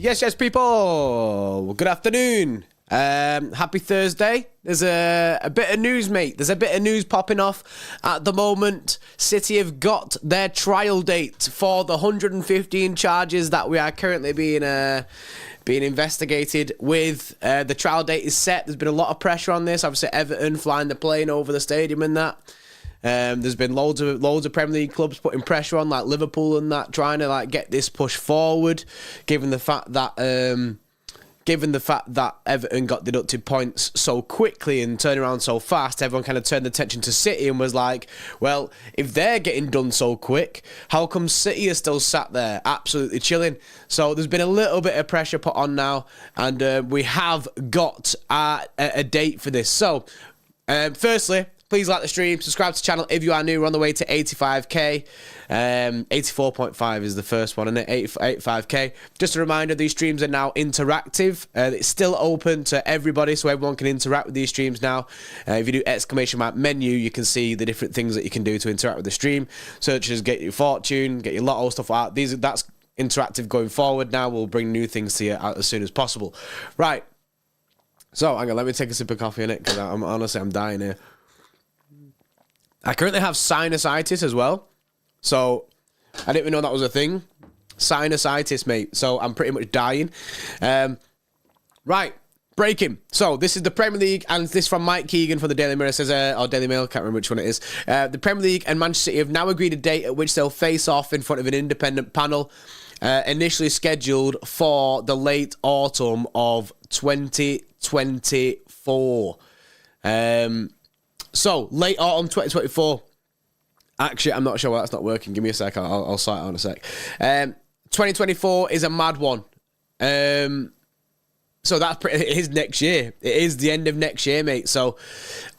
Yes, people. Good afternoon. Happy Thursday. There's a bit of news, mate. There's a bit of news popping off at the moment. City have got their trial date for the 115 charges that we are currently being investigated with. The trial date is set. There's been a lot of pressure on this. Obviously, Everton flying the plane over the stadium and that. There's been loads of Premier League clubs putting pressure on, like Liverpool and that, trying to like get this push forward, given the fact that Everton got deducted points so quickly and turned around so fast. Everyone kind of turned attention to City and was like, well, if they're getting done so quick, how come City are still sat there absolutely chilling? So there's been a little bit of pressure put on now, and we have got a date for this. So firstly, please like the stream, subscribe to the channel if you are new. We're on the way to 85k. 84.5 is the first one, and 85k. Just a reminder, these streams are now interactive. It's still open to everybody, so everyone can interact with these streams now. If you do exclamation mark menu, you can see the different things that you can do to interact with the stream, such as get your fortune, get your lotto, stuff like that. That's interactive going forward now. We'll bring new things to you out as soon as possible. Right. So, hang on, let me take a sip of coffee in it, because I'm dying here. I currently have sinusitis as well. So, I didn't even know that was a thing. Sinusitis, mate. So, I'm pretty much dying. Right. Breaking. So, this is the Premier League, and this from Mike Keegan from the Daily Mirror. Says, or Daily Mail, can't remember which one it is. The Premier League and Manchester City have now agreed a date at which they'll face off in front of an independent panel, initially scheduled for the late autumn of 2024. So, late autumn 2024. Actually, I'm not sure why that's not working. Give me a sec. I'll sort it out in a sec. 2024 is a mad one. So, it is next year. It is the end of next year, mate. So,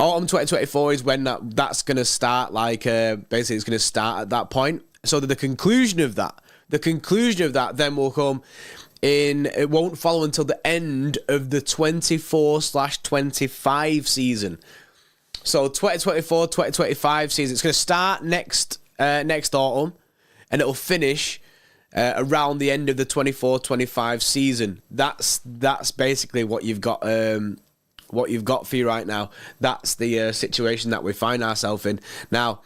autumn 2024 is when that's going to start. Basically, it's going to start at that point. So, the conclusion of that then will come in. It won't follow until the end of the 24/25 season. So 2024-2025 season, it's going to start next autumn, and it'll finish around the end of the 24-25 season. That's basically what you've got for you right now. That's the situation that we find ourselves in now.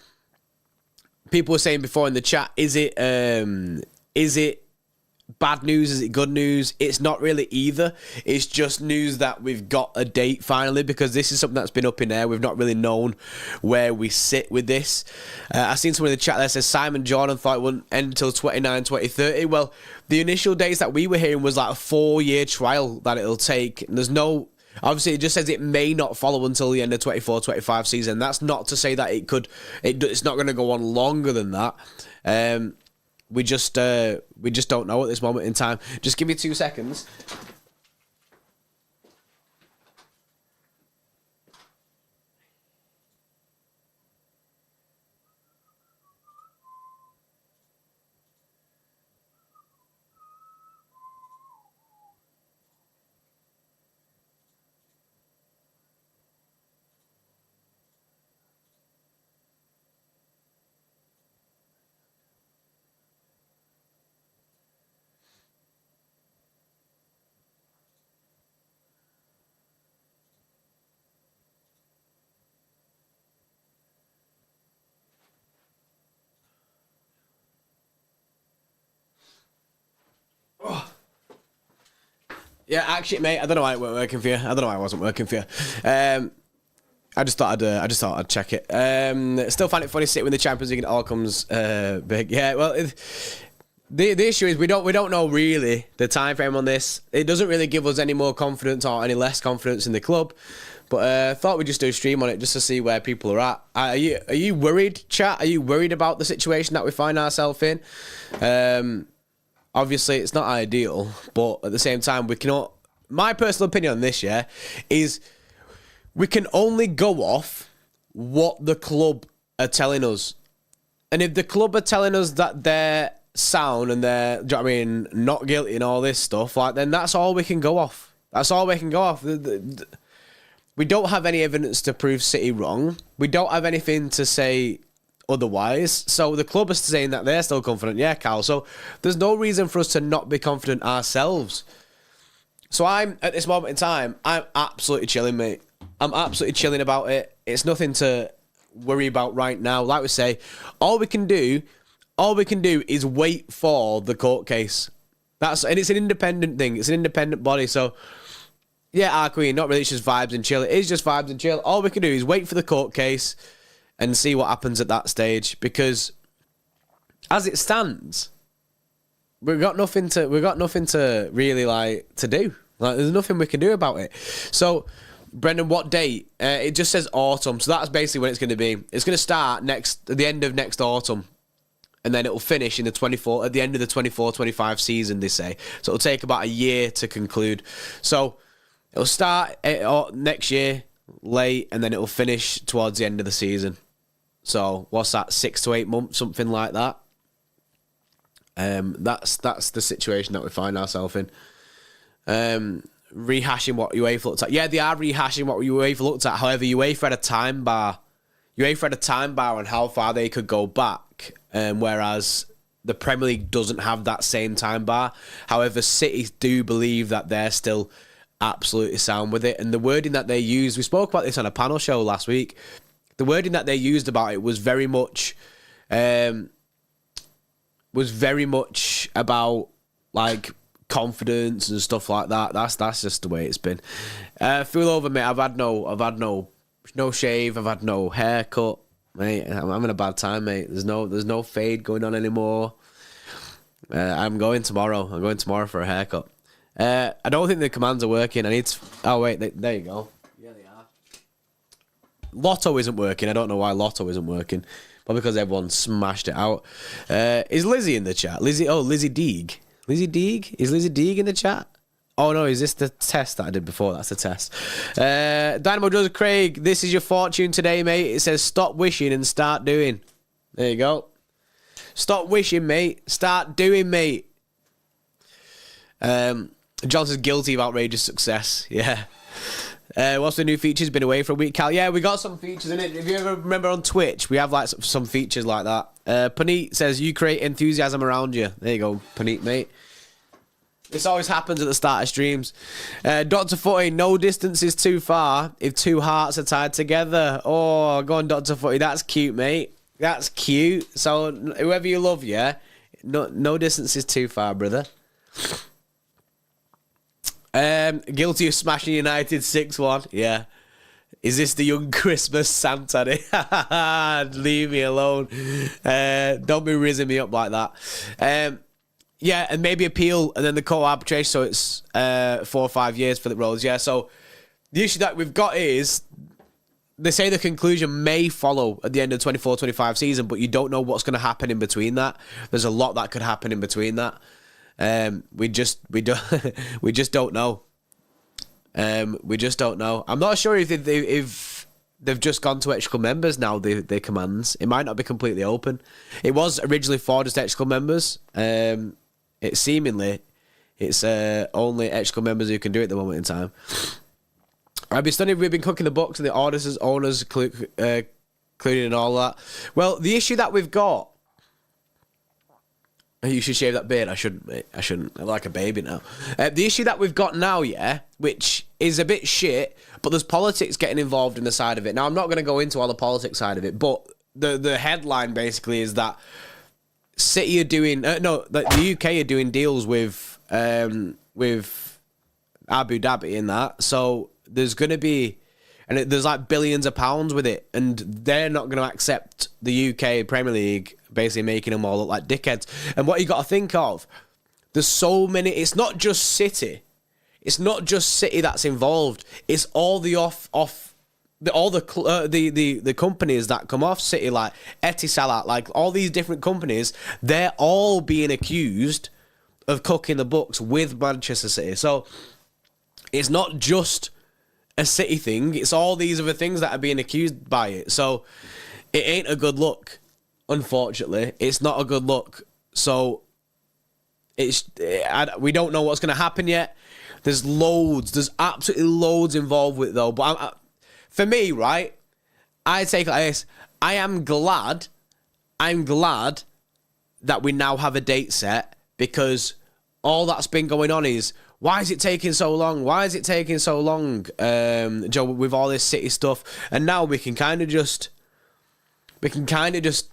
People were saying before in the chat, is it bad news? Is it good news? It's not really either. It's just news that we've got a date finally, because this is something that's been up in air. We've not really known where we sit with this. I've seen someone in the chat that says Simon Jordan thought it wouldn't end until 2030. Well, the initial dates that we were hearing was like a 4-year trial that it'll take. And there's no... Obviously, it just says it may not follow until the end of 24-25 season. That's not to say that it's not going to go on longer than that. We just don't know at this moment in time. Just give me 2 seconds. Yeah, actually, mate, I don't know why it weren't working for you. I don't know why it wasn't working for you. I just thought I'd check it. Still find it funny sitting with the Champions League and it all comes big. Yeah, well, the issue is we don't know really the time frame on this. It doesn't really give us any more confidence or any less confidence in the club. But thought we'd just do a stream on it just to see where people are at. Are you worried, chat? Are you worried about the situation that we find ourselves in? Obviously, it's not ideal, but at the same time, we cannot... My personal opinion on this, is we can only go off what the club are telling us. And if the club are telling us that they're sound and they're, do you know what I mean, not guilty and all this stuff, then that's all we can go off. That's all we can go off. We don't have any evidence to prove City wrong. We don't have anything to say otherwise. So the club is saying that they're still confident. Yeah, Carl. So there's no reason for us to not be confident ourselves. So I'm, at this moment in time, I'm absolutely chilling, mate. I'm absolutely chilling about it. It's nothing to worry about right now. Like we say, all we can do is wait for the court case. And it's an independent thing. It's an independent body. So yeah, our Queen, not really, it's just vibes and chill. It is just vibes and chill. All we can do is wait for the court case and see what happens at that stage. Because as it stands, we've got nothing to really like to do. Like, there's nothing we can do about it. So, Brendan, what date? It just says autumn. So that's basically when it's going to be. It's going to start at the end of next autumn. And then it'll finish at the end of the 24-25 season, they say. So it'll take about a year to conclude. So it'll start next year, late, and then it'll finish towards the end of the season. So what's that, 6 to 8 months, something like that? That's the situation that we find ourselves in. Rehashing what UEFA looked at. Yeah, they are rehashing what UEFA looked at. However, UEFA had a time bar. UEFA had a time bar on how far they could go back, whereas the Premier League doesn't have that same time bar. However, City do believe that they're still absolutely sound with it. And the wording that they used, we spoke about this on a panel show last week, the wording that they used about it was very much about like confidence and stuff like that. That's just the way it's been. Feel over, mate. I've had no shave. I've had no haircut, mate. I'm having a bad time, mate. There's no fade going on anymore. I'm going tomorrow. I'm going tomorrow for a haircut. I don't think the commands are working. I need to... Oh, wait. There you go. Yeah, they are. Lotto isn't working. I don't know why Lotto isn't working. Probably because everyone smashed it out. Is Lizzie in the chat? Lizzie Deeg. Lizzie Deeg? Is Lizzie Deeg in the chat? Oh no, is this the test that I did before? That's the test. Dynamo Joseph Craig, this is your fortune today, mate. It says stop wishing and start doing. There you go. Stop wishing, mate. Start doing, mate. Johnson's guilty of outrageous success. Yeah. What's the new features? Been away for a week, Cal. Yeah, we got some features in it. If you ever remember on Twitch, we have like some features like that. Paneet says you create enthusiasm around you. There you go, Paneet, mate. This always happens at the start of streams. Dr. Footy, no distance is too far if two hearts are tied together. Oh, go on, Dr. Footy. That's cute, mate. That's cute. So, whoever you love, yeah? No distance is too far, brother. Guilty of smashing United 6-1. Yeah. Is this the young Christmas Santa? Leave me alone. Don't be rizzing me up like that. Yeah, and maybe appeal, and then the court arbitration, so it's 4 or 5 years for the roles. Yeah, so the issue that we've got is they say the conclusion may follow at the end of the 24-25 season, but you don't know what's going to happen in between that. There's a lot that could happen in between that. We just don't know. We just don't know. I'm not sure if they've just gone to Xtra Club members now, the commands. It might not be completely open. It was originally for just Xtra Club members. It's only Xtra Club members who can do it at the moment in time. I'd be stunned if we've been cooking the books and the owners, including and all that. Well, the issue that we've got... You should shave that beard. I shouldn't, mate. I shouldn't. I'm like a baby now. The issue that we've got now, yeah, which is a bit shit, but there's politics getting involved in the side of it. Now, I'm not going to go into all the politics side of it, but the headline basically is that City are doing... the UK are doing deals with Abu Dhabi in that. So there's going to be... And there's like billions of pounds with it. And they're not going to accept the UK Premier League basically making them all look like dickheads. And what you got to think of, there's so many... It's not just City. It's not just City that's involved. It's all the the companies that come off City, like Etisalat, like all these different companies, they're all being accused of cooking the books with Manchester City. So it's not just a City thing, it's all these other things that are being accused by it. So it ain't a good look, unfortunately. It's not a good look. So we don't know what's going to happen yet. There's absolutely loads involved with it though. But for me, right, I take it like this. I am glad I'm glad that we now have a date set, because all that's been going on is, why is it taking so long? Why is it taking so long, Joe, with all this City stuff? And now we can kind of just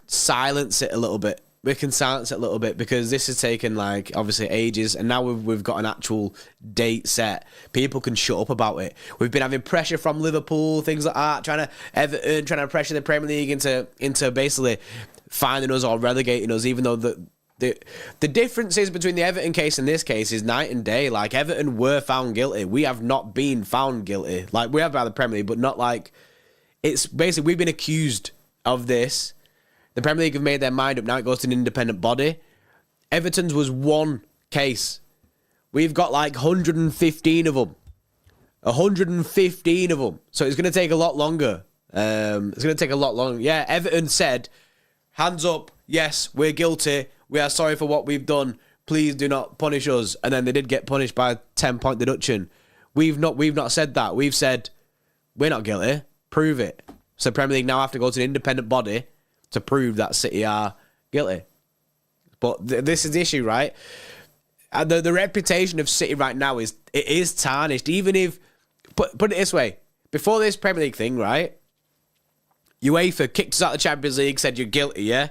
silence it a little bit. We can silence it a little bit, because this has taken, like, obviously ages, and now we've got an actual date set. People can shut up about it. We've been having pressure from Liverpool, things like that, Everton trying to pressure the Premier League into basically finding us or relegating us, even though the differences between the Everton case and this case is night and day. Like, Everton were found guilty. We have not been found guilty. Like, we have by the Premier League, but not like... It's basically, we've been accused of this. The Premier League have made their mind up. Now it goes to an independent body. Everton's was one case. We've got like 115 of them. 115 of them. So it's going to take a lot longer. It's going to take a lot longer. Yeah, Everton said, hands up, yes, we're guilty. We are sorry for what we've done. Please do not punish us. And then they did get punished by a 10-point deduction. We've not said that. We've said, we're not guilty. Prove it. So Premier League now have to go to an independent body to prove that City are guilty. But this is the issue, right? The reputation of City right now is tarnished. Even if, put it this way, before this Premier League thing, right? UEFA kicked us out of the Champions League, said you're guilty, yeah?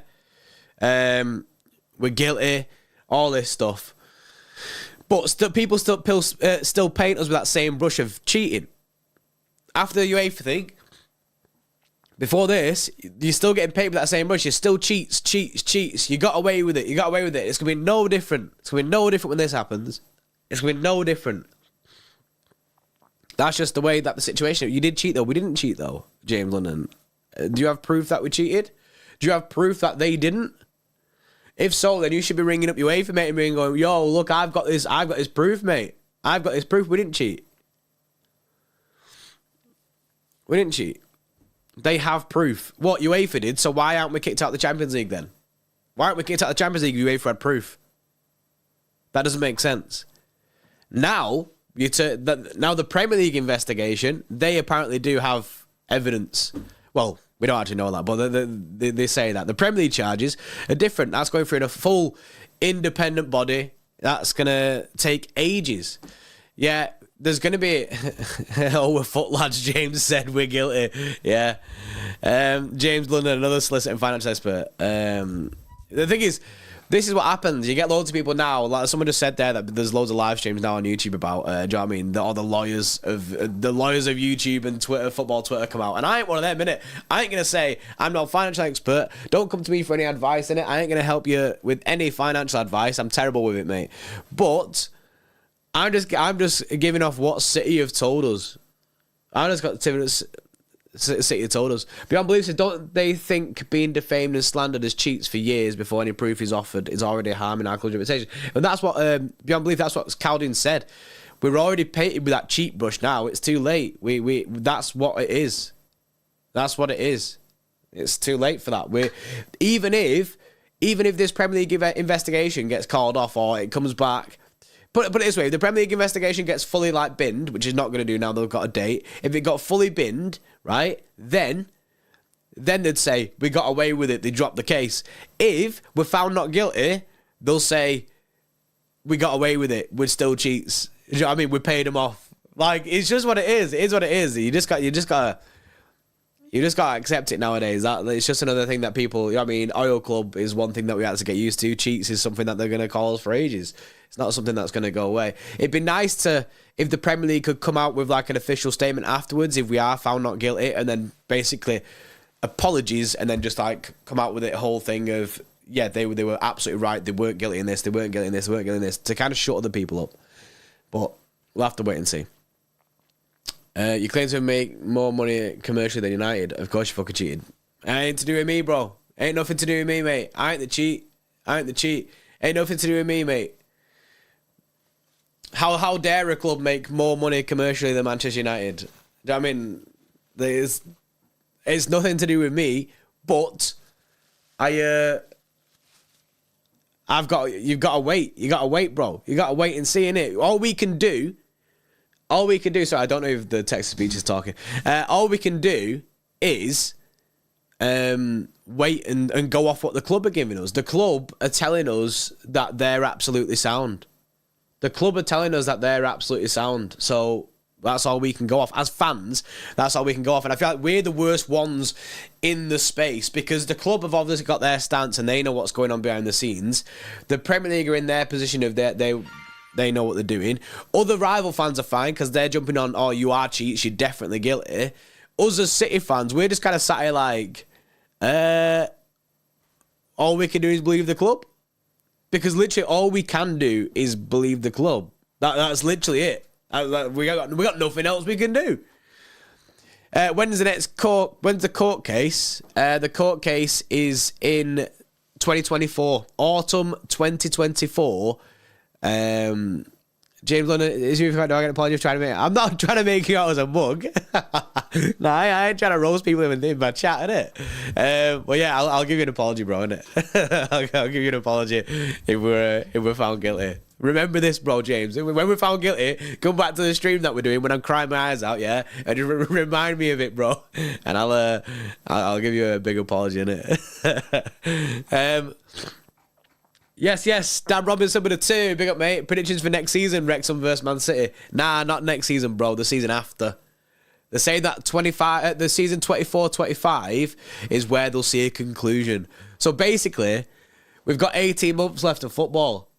We're guilty, all this stuff. But people still paint us with that same brush of cheating. After the UEFA thing, before this, you're still getting paid with that same brush. You're still cheats. You got away with it. It's going to be no different. It's going to be no different when this happens. It's going to be no different. That's just the way that the situation... You did cheat, though. We didn't cheat, though, James London. Do you have proof that we cheated? Do you have proof that they didn't? If so, then you should be ringing up your UEFA mate and being going, yo, look, I've got this proof, mate. I've got this proof. We didn't cheat. We didn't cheat. They have proof. What, UEFA did, so why aren't we kicked out of the Champions League then? Why aren't we kicked out of the Champions League if UEFA had proof? That doesn't make sense. Now the Premier League investigation, they apparently do have evidence. Well, we don't actually know that, but they say that. The Premier League charges are different. That's going through a full independent body. That's going to take ages. Yeah, there's going to be... oh, we're foot lads, James said we're guilty. Yeah. James London, another solicitor and financial expert. The thing is, this is what happens. You get loads of people now, like someone just said there that there's loads of live streams now on YouTube about, do you know what I mean? All the lawyers of YouTube and Twitter, football Twitter come out. And I ain't one of them, innit? I ain't going to say, I'm not a financial expert. Don't come to me for any advice, innit? I ain't going to help you with any financial advice. I'm terrible with it, mate. But I'm just giving off what City have told us. I just got City have told us. Beyond Belief says, don't they think being defamed and slandered as cheats for years before any proof is offered is already harming our club's reputation? And that's what, Beyond Belief, that's what Caldin said. We're already painted with that cheat brush now. It's too late. That's what it is. That's what it is. It's too late for that. Even if this Premier League investigation gets called off or it comes back, put it this way, if the Premier League investigation gets fully binned, which is not going to do now they've got a date, if it got fully binned, right, then they'd say, we got away with it, they dropped the case. If we're found not guilty, they'll say, we got away with it, we're still cheats. You know what I mean? We paid them off. Like, it's just what it is. It is what it is. You just gotta accept it nowadays. It's just another thing that people, you know what I mean? Oil Club is one thing that we had to get used to. Cheats is something that they're going to call us for ages. It's not something that's going to go away. It'd be nice if the Premier League could come out with like an official statement afterwards if we are found not guilty, and then basically apologies, and then just like come out with it, a whole thing of, yeah, they were absolutely right. They weren't guilty in this. They weren't guilty in this. They weren't guilty in this, to kind of shut other people up. But we'll have to wait and see. You claim to make more money commercially than United. Of course you fucking cheated. Ain't to do with me, bro. Ain't nothing to do with me, mate. I ain't the cheat. Ain't nothing to do with me, mate. How dare a club make more money commercially than Manchester United? Do you know what I mean? It's nothing to do with me, but you've got to wait. You got to wait, bro. You got to wait and see, innit? All we can do, sorry, I don't know if the text-to-speech is talking. All we can do is wait and go off what the club are giving us. The club are telling us that they're absolutely sound. The club are telling us that they're absolutely sound. So that's all we can go off. As fans, that's all we can go off. And I feel like we're the worst ones in the space because the club have obviously got their stance and they know what's going on behind the scenes. The Premier League are in their position of they know what they're doing. Other rival fans are fine because they're jumping on, oh, you are cheats, you're definitely guilty. Us as City fans, we're just kind of sat here like, all we can do is believe the club. Because literally all we can do is believe the club. That's literally it. We got nothing else we can do. When's the court case? The court case is in 2024. Autumn 2024. James London, is you if I get an apology for trying to make. I'm not trying to make you out as a mug. No, I ain't trying to roast people in my chat, innit? Well, yeah, I'll give you an apology, bro, innit? I'll give you an apology if we're found guilty. Remember this, bro, James. When we're found guilty, come back to the stream that we're doing when I'm crying my eyes out, yeah, and just remind me of it, bro, and I'll give you a big apology, innit? Yes, Dan Robinson with a 2. Big up, mate. Predictions for next season, Wrexham versus Man City. Nah, not next season, bro. The season after. They're saying that the season 24-25 is where they'll see a conclusion. So basically, we've got 18 months left of football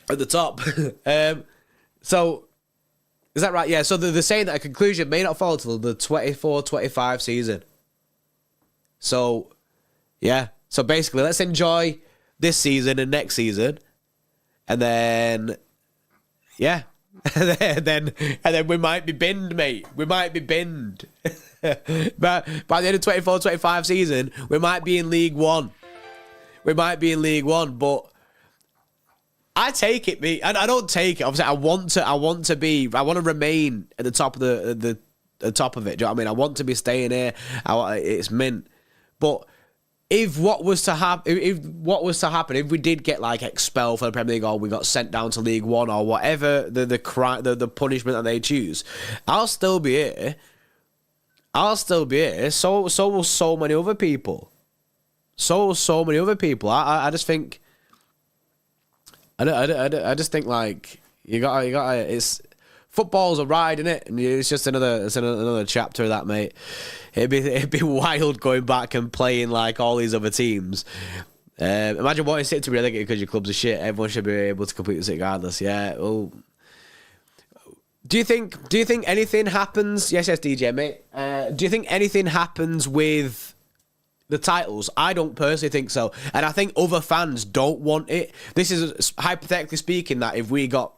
at the top. So, is that right? Yeah, so they're saying that a conclusion may not follow till the 24-25 season. So, yeah. So basically, let's enjoy this season and next season, and then, yeah, and then we might be binned, mate. We might be binned. But by the end of 24-25 season, we might be in League One. But I take it, mate. I don't take it. Obviously, I want to remain at the top of the top of it. Do you know what I mean? I want to be staying here. It's mint, but. If what was to happen, if we did get like expelled for the Premier League or we got sent down to League One or whatever the punishment that they choose, I'll still be here. So will so many other people. I just think. I just think like you got. It's football's a ride, isn't it? And it's just another chapter of that, mate. It'd be wild going back and playing like all these other teams. Imagine wanting City to be relegated because your club's a shit. Everyone should be able to compete with it regardless. Yeah. Well, do you think anything happens? Yes, DJ, mate. Do you think anything happens with the titles? I don't personally think so, and I think other fans don't want it. This is hypothetically speaking that if we got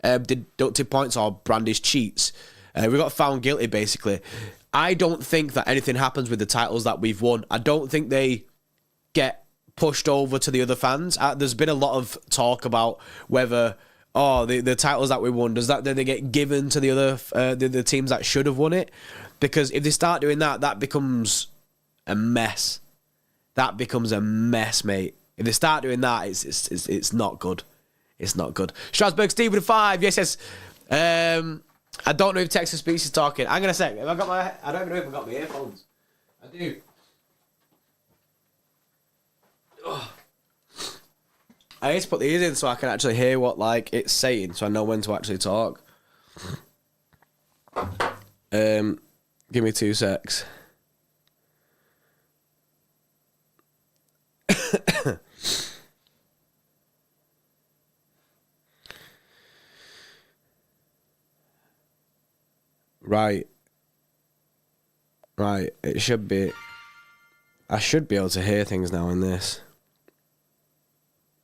deducted points or brandished cheats, we got found guilty basically. I don't think that anything happens with the titles that we've won. I don't think they get pushed over to the other fans. There's been a lot of talk about whether the titles that we won, then they get given to the other the teams that should have won it, because if they start doing that, that becomes a mess. Mate. If they start doing that, it's not good. It's not good. Strasbourg Steve with a 5. Yes. I don't know if Texas Speech is talking. I'm gonna say, I don't even know if I got my earphones. I do. Ugh. I need to put these in so I can actually hear what like it's saying, so I know when to actually talk. Give me 2 secs. Right. It should be. I should be able to hear things now in this.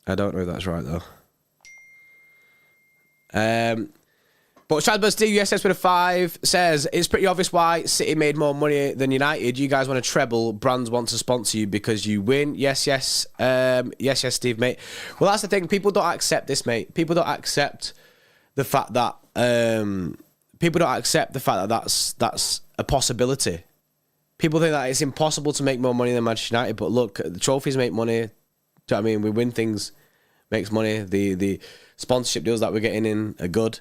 I don't know if that's right though. But Strasbourg Steve, USS with a 5, says it's pretty obvious why City made more money than United. You guys want to treble. Brands want to sponsor you because you win. Yes, Steve, mate. Well, that's the thing. People don't accept this, mate. People don't accept the fact that. That's a possibility. People think that it's impossible to make more money than Manchester United, but look, the trophies make money. Do you know what I mean? We win things, makes money. The sponsorship deals that we're getting in are good.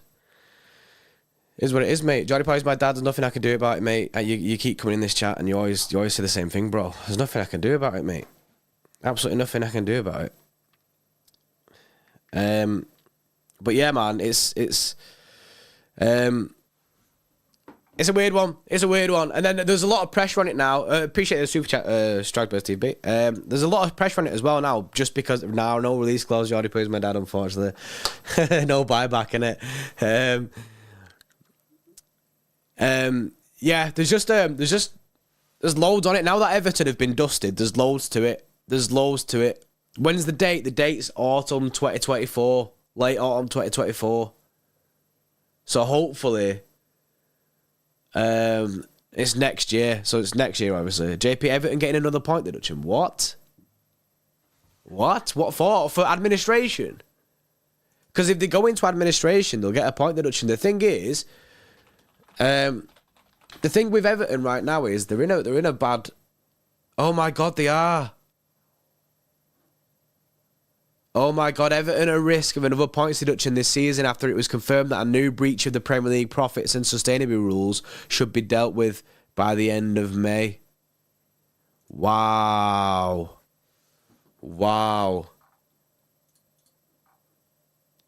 Is what it is, mate. Johnny Pie's my dad. There's nothing I can do about it, mate. You keep coming in this chat and you always say the same thing, bro. There's nothing I can do about it, mate. Absolutely nothing I can do about it. But yeah, man, it's a weird one. It's a weird one. And then there's a lot of pressure on it now. Appreciate the super chat, Strikeburst TV. There's a lot of pressure on it as well now, just because now no release clause. Jordy plays my dad, unfortunately. No buyback in it. Yeah, there's loads on it now that Everton have been dusted. There's loads to it. When's the date? The date's autumn 2024, late autumn 2024. So hopefully, it's next year. So it's next year, obviously. JP Everton getting another point deduction. What? What for? For administration? Because if they go into administration, they'll get a point deduction. The thing is, the thing with Everton right now is they're in a bad. Oh my God, they are. Oh my God, Everton are at risk of another points deduction this season after it was confirmed that a new breach of the Premier League profits and sustainability rules should be dealt with by the end of May. Wow.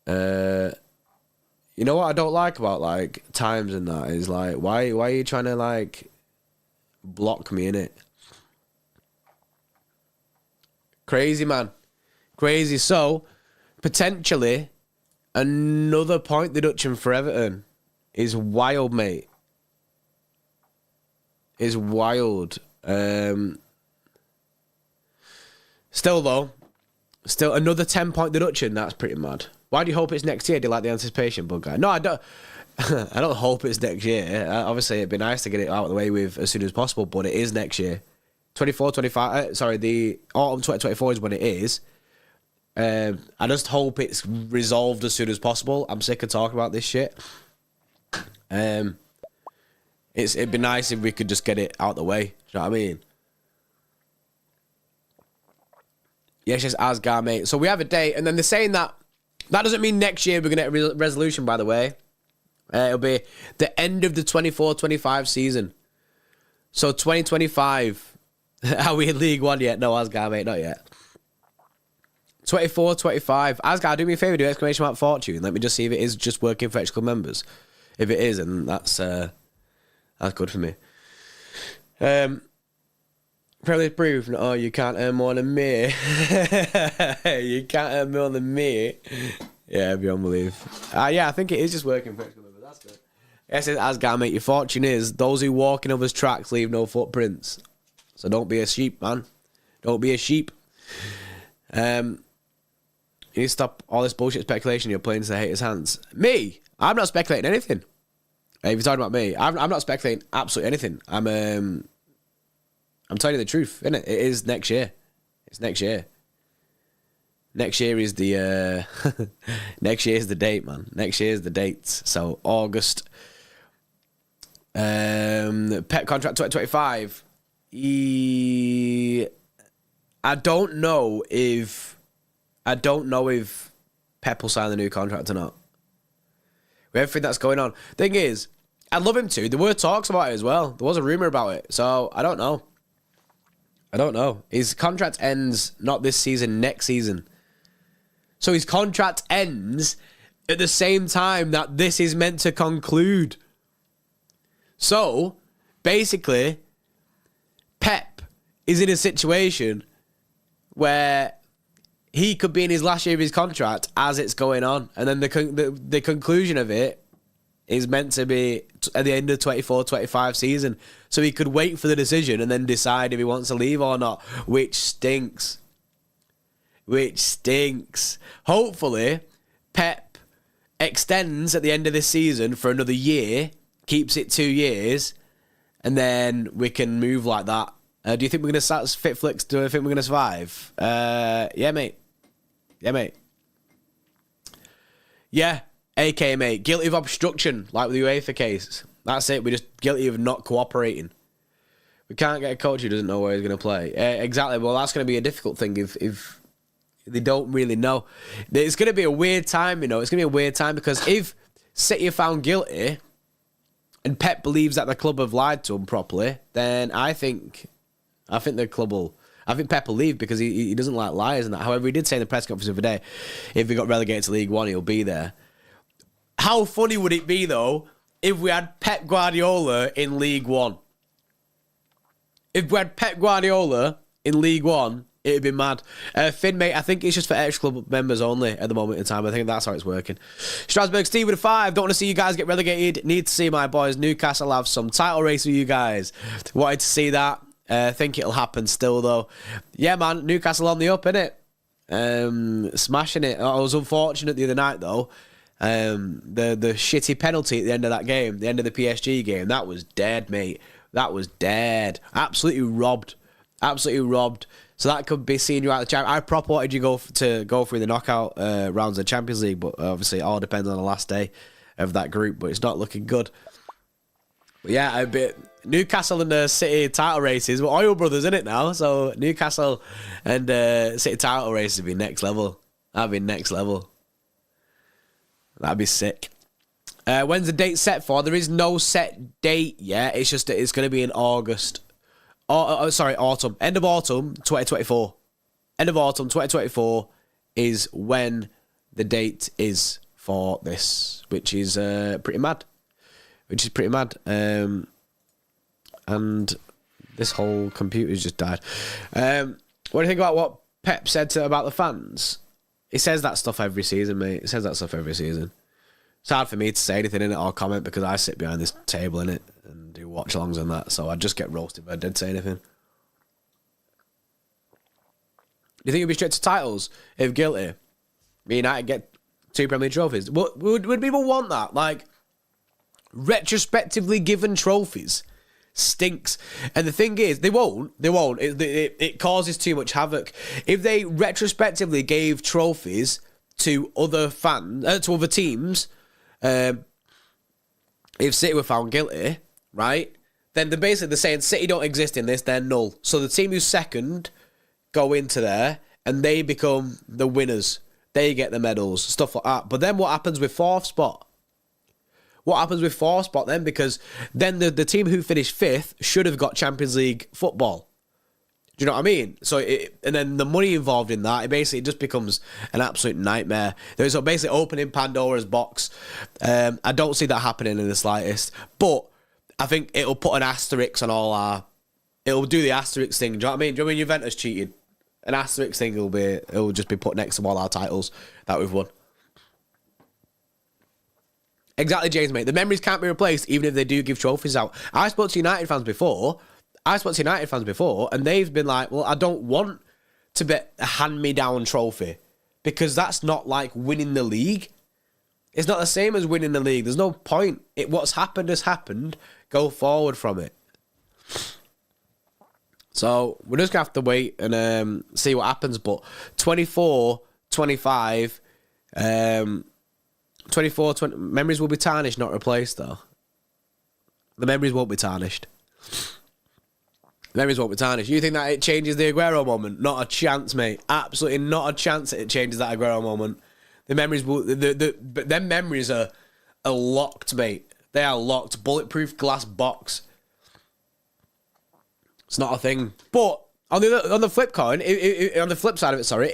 You know what I don't like about like times and that is like why are you trying to like block me in it? Crazy, man. Crazy. So potentially another point deduction for Everton is wild, mate. Is wild. Still another 10-point deduction. That's pretty mad. Why do you hope it's next year? Do you like the anticipation, bug guy? No, I don't. I don't hope it's next year. Obviously, it'd be nice to get it out of the way with as soon as possible, but it is next year. 24, 25. Sorry, the autumn 2024 is when it is. I just hope it's resolved as soon as possible. I'm sick of talking about this shit. It'd be nice if we could just get it out of the way. Do you know what I mean? Yes, just Asgard, mate. So we have a date, and then they're saying that doesn't mean next year we're going to get a resolution, by the way. It'll be the end of the 24-25 season. So 2025. Are we in League One yet? No, Asgard, mate, not yet. 24-25. Asgard, do me a favour, do exclamation mark fortune. Let me just see if it is just working for Xtra Club members. If it is, and that's good for me. Probably proof. Oh, you can't earn more than me. You can't earn more than me. Yeah, beyond belief. Yeah, I think it is just working for Xtra Club members. That's good. Yes, it has got to make your fortune is those who walk in others' tracks leave no footprints. So don't be a sheep, man. Don't be a sheep. You need to stop all this bullshit speculation you're playing into the haters' hands. Me? I'm not speculating anything. If you're talking about me, I'm not speculating absolutely anything. I'm telling you the truth, innit? It is next year. It's next year. Next year is the next year is the date, man. Next year is the date. So August. Pep contract 2025. I don't know if Pep will sign the new contract or not. With everything that's going on. Thing is, I'd love him to. There were talks about it as well. There was a rumour about it. So I don't know. His contract ends not this season, next season. So his contract ends at the same time that this is meant to conclude. So, basically, Pep is in a situation where he could be in his last year of his contract as it's going on. And then the conclusion of it is meant to be at the end of 24-25 season. So he could wait for the decision and then decide if he wants to leave or not, which stinks. Hopefully, Pep extends at the end of this season for another year, keeps it 2 years, and then we can move like that. Do you think we're going to start fit flicks? Do I think we're going to survive? Yeah, mate. Yeah, AK, mate. Guilty of obstruction, like with the UEFA case. That's it. We're just guilty of not cooperating. We can't get a coach who doesn't know where he's going to play. Exactly. Well, that's going to be a difficult thing if they don't really know. It's going to be a weird time, you know. It's going to be a weird time because if City are found guilty, and Pep believes that the club have lied to him properly, then I think the club will. I think Pep will leave because he doesn't like liars and that. However, he did say in the press conference the other day, if he got relegated to League One, he'll be there. How funny would it be, though, if we had Pep Guardiola in League One? If we had Pep Guardiola in League One, it'd be mad. Finn, mate, I think it's just for Xtra Club members only at the moment in time. I think that's how it's working. Strasbourg Steve with a 5. Don't want to see you guys get relegated. Need to see my boys Newcastle have some title race with you guys. Wanted to see that. Think it'll happen still, though. Yeah, man, Newcastle on the up, innit? Smashing it. I was unfortunate the other night, though. The shitty penalty at the end of that game, the end of the PSG game, that was dead, mate. That was dead. Absolutely robbed. Absolutely robbed. So that could be seeing you out of the Champions. I proper wanted you to go through the knockout rounds of the Champions League, but obviously it all depends on the last day of that group, but it's not looking good. But yeah, a bit Newcastle and the City title races. We're oil brothers, isn't it now? So Newcastle and City title races would be next level. That'd be next level. That'd be sick. When's the date set for? There is no set date yet. It's just that it's going to be in August. Sorry, autumn. End of autumn, 2024. End of autumn, 2024 is when the date is for this, which is pretty mad. And this whole computer's just died. What do you think about what Pep said about the fans? He says that stuff every season, mate. He says that stuff every season. It's hard for me to say anything in it or comment because I sit behind this table in it and do watch-alongs and that, so I'd just get roasted if I did say anything. Do you think it'd be straight to titles if guilty? Me United get 2 Premier League trophies. Would people want that? Like, retrospectively given trophies stinks. And the thing is, they won't. It causes too much havoc. If they retrospectively gave trophies to other to other teams, if City were found guilty, right, then they're saying City don't exist in this, they're null. So the team who's second go into there and they become the winners. They get the medals, stuff like that. But then what happens with fourth spot? What happens with fourth spot then? Because then the team who finished 5th should have got Champions League football. Do you know what I mean? So, and then the money involved in that, it just becomes an absolute nightmare. There's basically opening Pandora's box. I don't see that happening in the slightest. But I think it'll put an asterisk on all our... It'll do the asterisk thing. Do you know what I mean? Do you know when Juventus cheated? An asterisk thing it'll just be put next to all our titles that we've won. Exactly, James, mate. The memories can't be replaced even if they do give trophies out. I spoke to United fans before, and they've been like, well, I don't want to be a hand-me-down trophy because that's not like winning the league. It's not the same as winning the league. There's no point. What's happened has happened. Go forward from it. So we're just going to have to wait and see what happens. But 24, 25... 24, 20, memories will be tarnished, not replaced, though. The memories won't be tarnished. Memories won't be tarnished. You think that it changes the Aguero moment? Not a chance, mate. Absolutely not a chance that it changes that Aguero moment. The memories will... But them memories are locked, mate. They are locked. Bulletproof glass box. It's not a thing. But on the flip coin, on the flip side of it, sorry,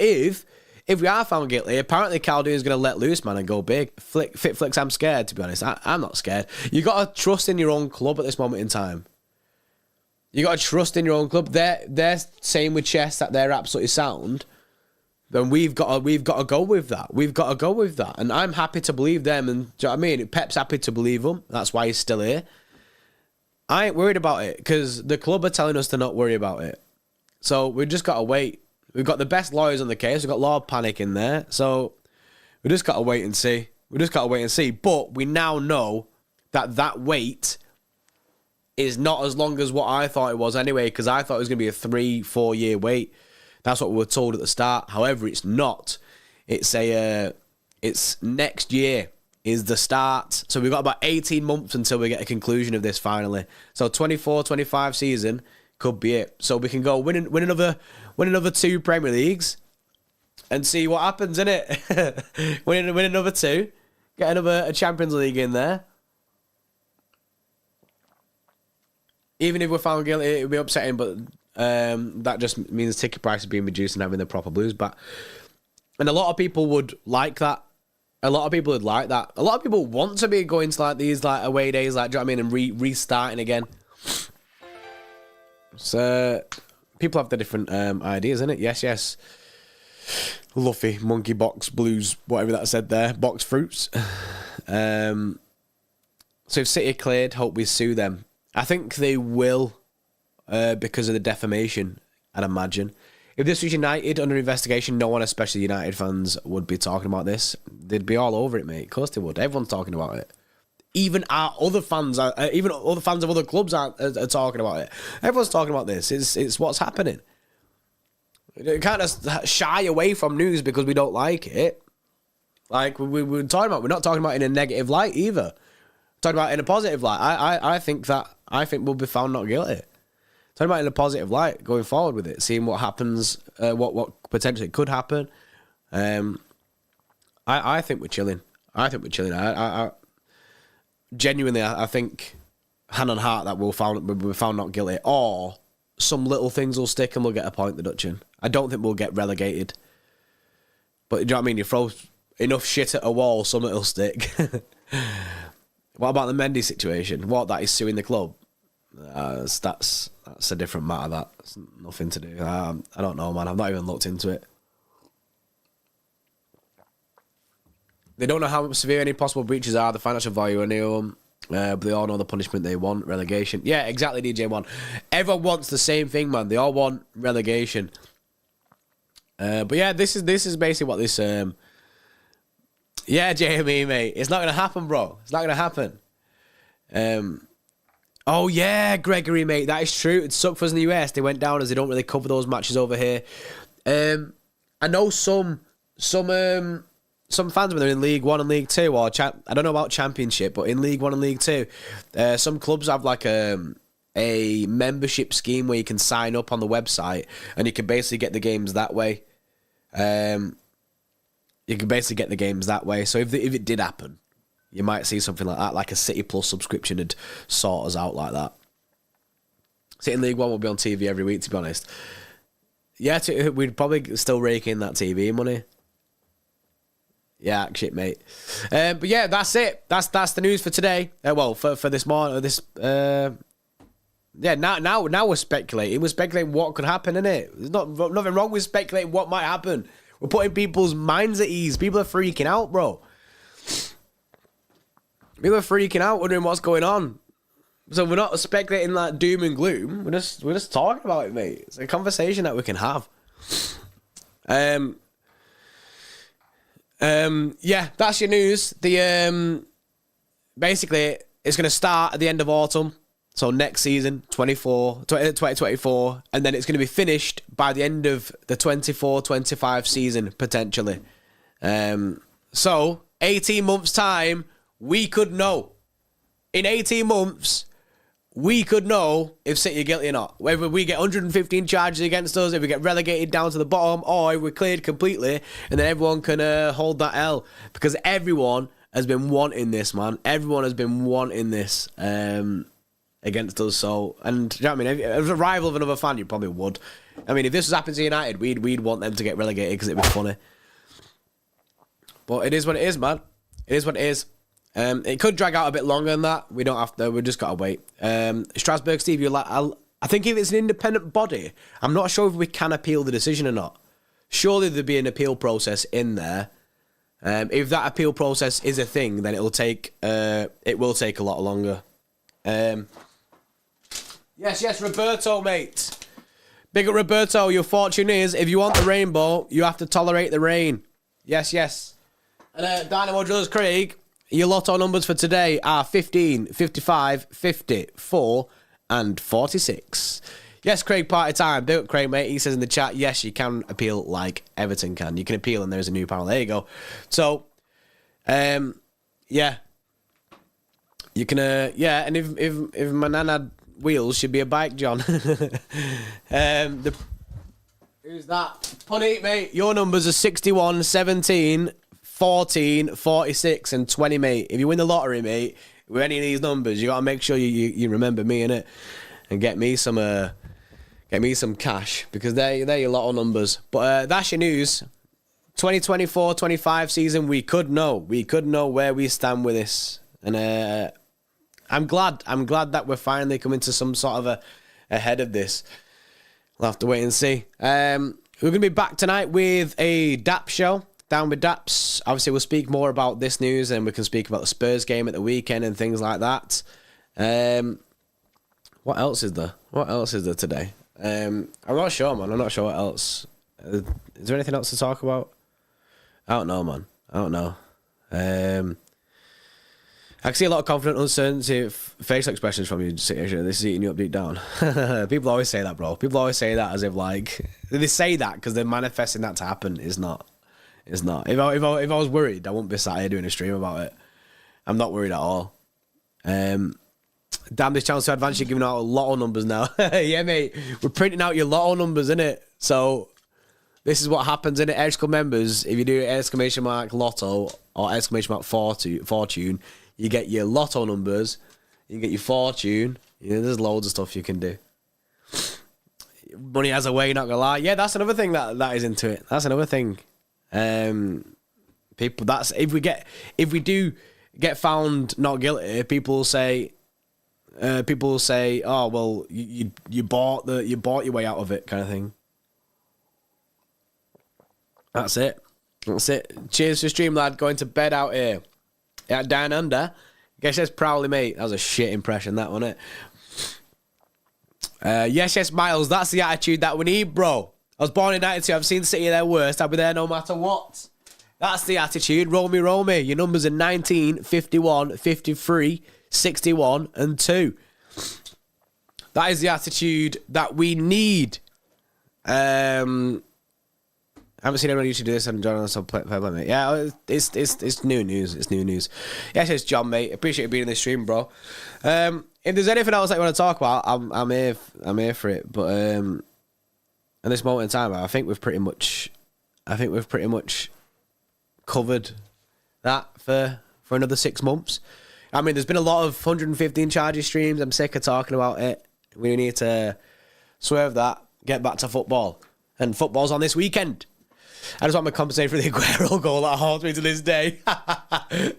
if we are found guilty, apparently Caldoon's going to let loose, man, and go big. Flicks, I'm scared, to be honest. I'm not scared. You got to trust in your own club at this moment in time. You got to trust in your own club. They're saying with chess that they're absolutely sound. Then we've got to go with that. We've got to go with that. And I'm happy to believe them. And do you know what I mean? Pep's happy to believe them. That's why he's still here. I ain't worried about it because the club are telling us to not worry about it. So we've just got to wait. We've got the best lawyers on the case. We've got Lord Panic in there. So we just got to wait and see. But we now know that wait is not as long as what I thought it was anyway, because I thought it was going to be a 3-4 year wait. That's what we were told at the start. However, it's not. It's next year is the start. So we've got about 18 months until we get a conclusion of this finally. So 24-25 season could be it. So we can go win another 2 Premier Leagues and see what happens, innit? win another 2, get a Champions League in there. Even if we're found guilty, it would be upsetting, but that just means ticket prices being reduced and having the proper blues back. And a lot of people would like that. A lot of people would like that. A lot of people want to be going to like these like away days, like, do you know what I mean, and restarting again. So people have the different ideas, innit? Yes, yes. Luffy, monkey box, blues, whatever that said there. Box fruits. So if City are cleared, hope we sue them. I think they will because of the defamation, I'd imagine. If this was United under investigation, no one, especially United fans, would be talking about this. They'd be all over it, mate. Of course they would. Everyone's talking about it. Even our other fans, even other fans of other clubs are talking about it. Everyone's talking about this. It's what's happening. You can't just shy away from news because we don't like it. Like we're talking about, we're not talking about it in a negative light either. We're talking about it in a positive light. I think we'll be found not guilty. Talking about it in a positive light, going forward with it, seeing what happens, what potentially could happen. I think we're chilling. I think we're chilling. I genuinely, I think hand on heart that we're found not guilty, or some little things will stick and we'll get a point deduction. I don't think we'll get relegated. But do you know what I mean? You throw enough shit at a wall, some it'll stick. What about the Mendy situation? What, that is suing the club? That's a different matter. That's nothing to do. I don't know, man. I've not even looked into it. They don't know how severe any possible breaches are, the financial value of any of them, but they all know the punishment they want, relegation. Yeah, exactly, DJ1. Everyone wants the same thing, man. They all want relegation. But yeah, this is basically what this... Yeah, Jamie, mate. It's not going to happen, bro. It's not going to happen. Oh, yeah, Gregory, mate. That is true. It sucked for us in the US. They went down as they don't really cover those matches over here. I know some fans, when they're in League 1 and League 2, or I don't know about Championship, but in League 1 and League 2, some clubs have like a membership scheme where you can sign up on the website and you can basically get the games that way. You can basically get the games that way. So if it did happen, you might see something like that, like a City Plus subscription would sort us out like that. City in League 1 will be on TV every week, to be honest. Yeah, we'd probably still rake in that TV money. Yeah, shit, mate. But yeah, that's it. That's the news for today. Well, for this morning, yeah. Now we're speculating. We're speculating what could happen, innit? There's nothing wrong with speculating what might happen. We're putting people's minds at ease. People are freaking out, bro. People are freaking out, wondering what's going on. So we're not speculating like doom and gloom. We're just talking about it, mate. It's a conversation that we can have. Yeah, that's your news. Basically, it's going to start at the end of autumn. So next season, 2024, and then it's going to be finished by the end of the 24-25 season, potentially. So, 18 months' time, we could know. In 18 months, we could know if City are guilty or not. Whether we get 115 charges against us, if we get relegated down to the bottom, or if we're cleared completely, and then everyone can hold that L. Because everyone has been wanting this, man. Everyone has been wanting this. Against us, so, and you know what I mean, if it was a rival of another fan, you probably would. I mean, if this was happening to United, we'd want them to get relegated because it'd be funny. But it is what it is, man. It is what it is. It could drag out a bit longer than that. We don't have to. We just gotta wait. Strasbourg, Steve, you're like, I think if it's an independent body, I'm not sure if we can appeal the decision or not. Surely there'd be an appeal process in there. If that appeal process is a thing, then it will take a lot longer. Yes, Roberto, mate. Big up Roberto. Your fortune is, if you want the rainbow, you have to tolerate the rain. Yes. And Dynamo Drillers Craig, your lotto numbers for today are 15, 55, 50, 4, and 46. Yes, Craig, party time. Big up Craig, mate. He says in the chat, yes, you can appeal like Everton can. You can appeal and there's a new panel. There you go. So, yeah. You can, and if my nan had wheels, she'd be a bike, John. Who's that? Punny, mate. Your numbers are 61, 17, 14, 46, and 20, mate. If you win the lottery, mate, with any of these numbers, you got to make sure you remember me, innit? and get me some cash, because they're your lotto numbers. But that's your news. 2024-25 season, we could know where we stand with this, and I'm glad that we're finally coming to some sort of a head of this. We'll have to wait and see. We're going to be back tonight with a DAP show, Down with Daps. Obviously, we'll speak more about this news, and we can speak about the Spurs game at the weekend and things like that. What else is there? What else is there today? I'm not sure, man. I'm not sure what else. Is there anything else to talk about? I don't know, man. I don't know. I can see a lot of confident uncertainty facial expressions from you. This is eating you up deep down. People always say that, bro. People always say that as if, like, they say that because they're manifesting that to happen. It's not. It's not. If I was worried, I wouldn't be sat here doing a stream about it. I'm not worried at all. Damn, this channel to advance, you're giving out a lotto numbers now. Yeah, mate. We're printing out your lotto numbers, innit? So this is what happens, innit? Xtra Club members, if you do exclamation mark lotto or exclamation mark fortune, you get your lotto numbers, you get your fortune. You know, there's loads of stuff you can do. Money has a way, not gonna lie. Yeah, that's another thing that is into it. That's another thing. People, that's if we do get found not guilty, people say, oh well, you bought your way out of it, kind of thing. That's it. Cheers for stream, lad. Going to bed out here. Yeah, down under. Guess that's proudly, mate. That was a shit impression, that, wasn't it? Yes, Miles. That's the attitude that we need, bro. I was born in 92. I've seen City at their worst. I'll be there no matter what. That's the attitude. Roll me. Your numbers are 19, 51, 53, 61, and 2. That is the attitude that we need. I haven't seen anyone used to do this. I'm joining us on play, mate. Yeah, it's new news. It's new news. Yes, it's John, mate. Appreciate you being in this stream, bro. If there's anything else that you want to talk about, I'm here for it. But at this moment in time, I think we've pretty much covered that for another 6 months. I mean, there's been a lot of 115 charges streams. I'm sick of talking about it. We need to swerve that, get back to football, and football's on this weekend. I just want my compensation for the Aguero goal that haunts me to this day.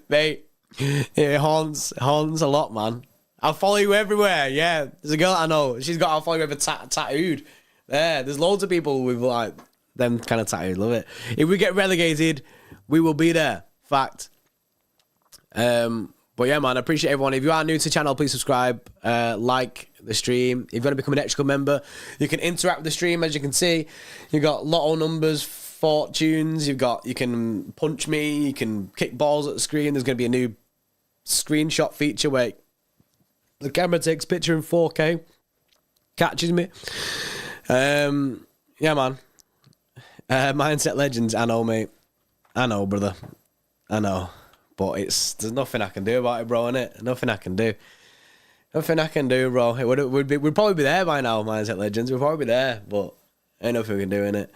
Mate, it haunts a lot, man. I'll follow you everywhere, yeah. There's a girl I know, she's got I'll follow you ever tattooed. There's loads of people with like them kind of tattooed, love it. If we get relegated, we will be there. Fact. But yeah, man, I appreciate everyone. If you are new to the channel, please subscribe, like the stream. If you want to become an Xtra Club member, you can interact with the stream, as you can see. You've got lotto numbers, fortunes, you can punch me, you can kick balls at the screen. There's going to be a new screenshot feature where the camera takes a picture in 4K, catches me. Yeah, man. Mindset Legends, I know, mate. I know, brother. I know. But there's nothing I can do about it, bro, innit? Nothing I can do. Nothing I can do, bro. We'd probably be there by now, Mindset Legends. We'd probably be there, but ain't nothing we can do, innit?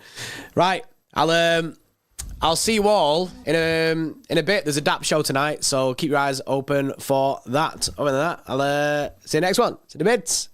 Right. I'll see you all in a bit. There's a DAP show tonight, so keep your eyes open for that. Other than that, I'll see you next one. See you in a bit.